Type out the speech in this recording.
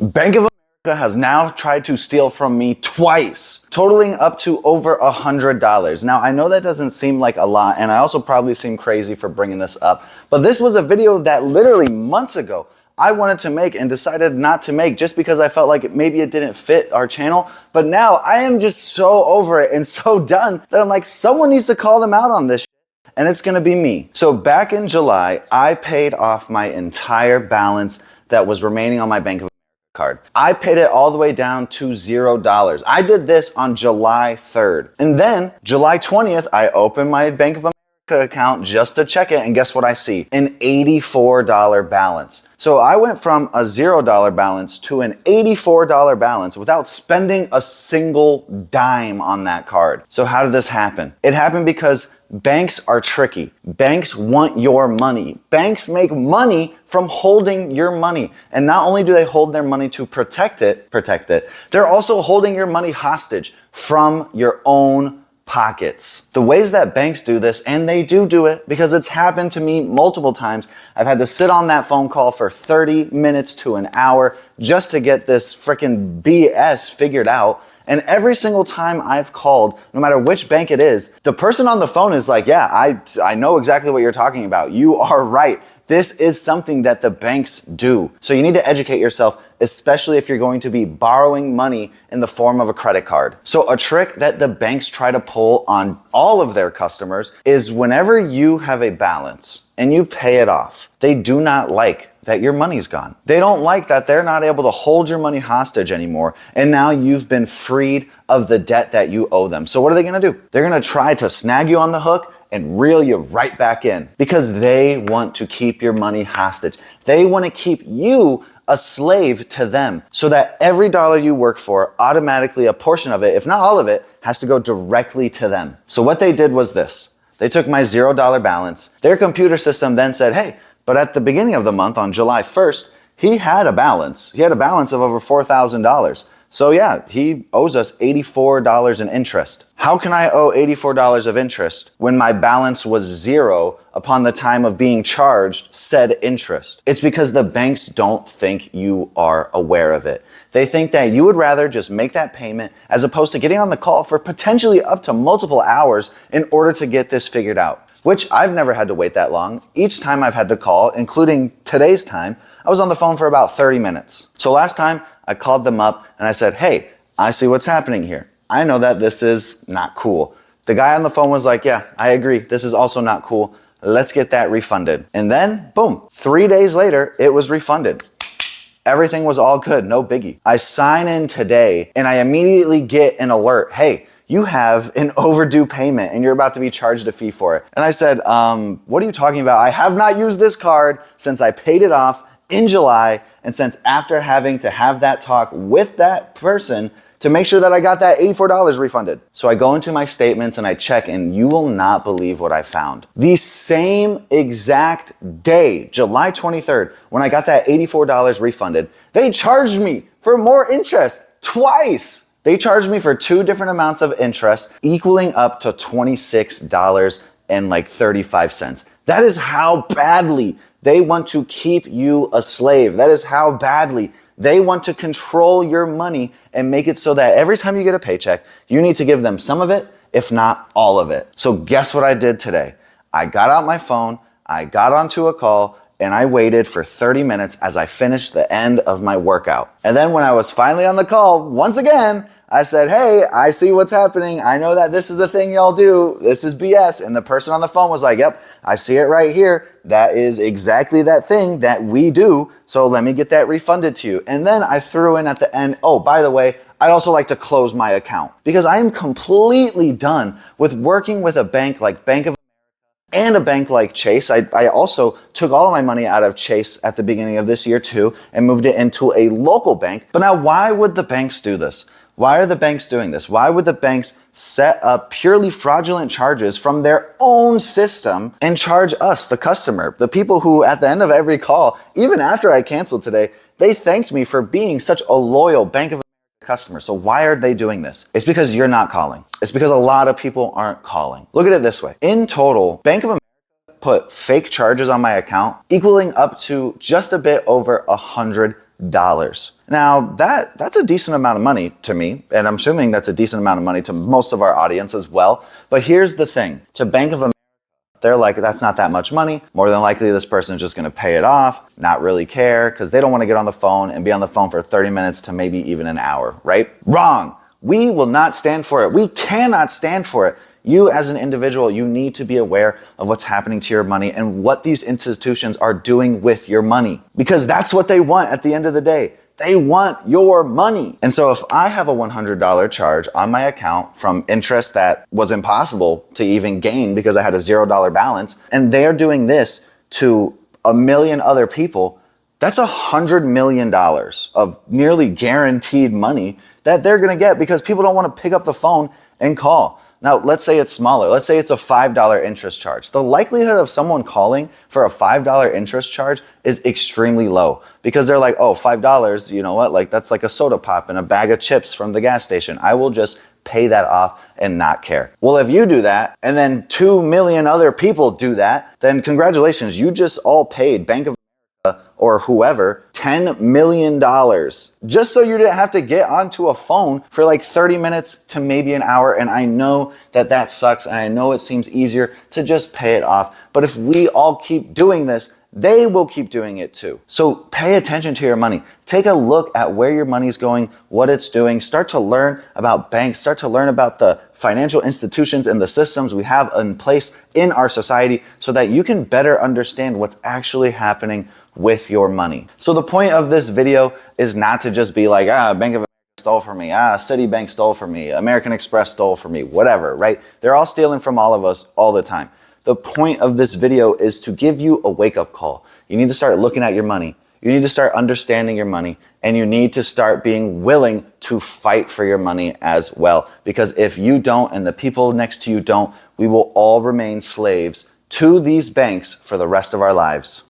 Bank of America has now tried to steal from me twice, totaling up to over $100. Now, I know that doesn't seem like a lot, and I also probably seem crazy for bringing this up, but this was a video that literally months ago I wanted to make and decided not to make just because I felt like maybe it didn't fit our channel. But now I am just so over it and so done that I'm like, someone needs to call them out on this shit, and it's gonna be me. So back in July, I paid off my entire balance that was remaining on my Bank of America card. I paid it all the way down to $0. I did this on July 3rd. And then July 20th, I opened my Bank of America account just to check it, and guess what I see? An $84 balance. So I went from a $0 balance to an $84 balance without spending a single dime on that card. So how did this happen? It happened because banks are tricky. Banks want your money. Banks make money from holding your money. And not only do they hold their money to protect it, they're also holding your money hostage from your own pockets. The ways that banks do this, and they do it because it's happened to me multiple times. I've had to sit on that phone call for 30 minutes to an hour just to get this freaking BS figured out. And every single time I've called, no matter which bank it is, the person on the phone is like, yeah, I know exactly what you're talking about. You are right. This is something that the banks do. So you need to educate yourself, especially if you're going to be borrowing money in the form of a credit card. So a trick that the banks try to pull on all of their customers is whenever you have a balance and you pay it off, they do not like that your money's gone. They don't like that they're not able to hold your money hostage anymore, and now you've been freed of the debt that you owe them. So what are they gonna do? They're gonna try to snag you on the hook and reel you right back in because they want to keep your money hostage. They want to keep you a slave to them so that every dollar you work for, automatically a portion of it, if not all of it, has to go directly to them. So what they did was this. They took my $0 balance. Their computer system then said, hey, but at the beginning of the month on July 1st, he had a balance. He had a balance of over $4,000. So yeah, he owes us $84 in interest. How can I owe $84 of interest when my balance was $0 upon the time of being charged said interest? It's because the banks don't think you are aware of it. They think that you would rather just make that payment as opposed to getting on the call for potentially up to multiple hours in order to get this figured out, which I've never had to wait that long. Each time I've had to call, including today's time, I was on the phone for about 30 minutes. So last time I called them up and I said, hey, I see what's happening here. I know that this is not cool. The guy on the phone was like, yeah, I agree. This is also not cool. Let's get that refunded. And then boom, 3 days later, it was refunded. Everything was all good, no biggie. I sign in today and I immediately get an alert. Hey, you have an overdue payment and you're about to be charged a fee for it. And I said, what are you talking about? I have not used this card since I paid it off in July, and since after having to have that talk with that person to make sure that I got that $84 refunded. So I go into my statements and I check, and you will not believe what I found. The same exact day, July 23rd, when I got that $84 refunded, they charged me for more interest twice. They charged me for 2 different amounts of interest, equaling up to $26.35. That is how badly they want to keep you a slave. That is how badly they want to control your money and make it so that every time you get a paycheck, you need to give them some of it, if not all of it. So guess what I did today? I got out my phone, I got onto a call, and I waited for 30 minutes as I finished the end of my workout. And then when I was finally on the call, once again, I said, hey, I see what's happening. I know that this is a thing y'all do. This is BS. And the person on the phone was like, yep, I see it right here. That is exactly that thing that we do. So let me get that refunded to you. And then I threw in at the end, oh, by the way, I'd also like to close my account because I am completely done with working with a bank like Bank of and a bank like Chase. I also took all of my money out of Chase at the beginning of this year too and moved it into a local bank. But now why would the banks do this? Why are the banks doing this? Why would the banks set up purely fraudulent charges from their own system and charge us, the customer, the people who at the end of every call, even after I canceled today, they thanked me for being such a loyal Bank of America customer. So why are they doing this? It's because you're not calling. It's because a lot of people aren't calling. Look at it this way. In total, Bank of America put fake charges on my account equaling up to just a bit over $100. Now, that's a decent amount of money to me, and I'm assuming that's a decent amount of money to most of our audience as well. But here's the thing. To Bank of America, they're like, that's not that much money. More than likely, this person is just going to pay it off, not really care, because they don't want to get on the phone and be on the phone for 30 minutes to maybe even an hour, right? Wrong. We will not stand for it. We cannot stand for it. You as an individual, you need to be aware of what's happening to your money and what these institutions are doing with your money, because that's what they want at the end of the day. They want your money. And so if I have a $100 charge on my account from interest that was impossible to even gain because I had a $0 balance, and they're doing this to a million other people, that's $100 million of nearly guaranteed money that they're gonna get because people don't wanna pick up the phone and call. Now, let's say it's smaller. Let's say it's a $5 interest charge. The likelihood of someone calling for a $5 interest charge is extremely low because they're like, oh, $5, you know what? Like, that's like a soda pop and a bag of chips from the gas station. I will just pay that off and not care. Well, if you do that and then 2 million other people do that, then congratulations, you just all paid Bank of America or whoever $10 million just so you didn't have to get onto a phone for like 30 minutes to maybe an hour. And I know that that sucks. And I know it seems easier to just pay it off. But if we all keep doing this, they will keep doing it too. So pay attention to your money. Take a look at where your money's going, what it's doing. Start to learn about banks. Start to learn about the financial institutions and the systems we have in place in our society so that you can better understand what's actually happening with your money. So the point of this video is not to just be like, Bank of America stole from me, Citibank stole from me, American Express stole from me, whatever, right? They're all stealing from all of us all the time. The point of this video is to give you a wake-up call. You need to start looking at your money. You need to start understanding your money, and you need to start being willing to fight for your money as well. Because if you don't and the people next to you don't, we will all remain slaves to these banks for the rest of our lives.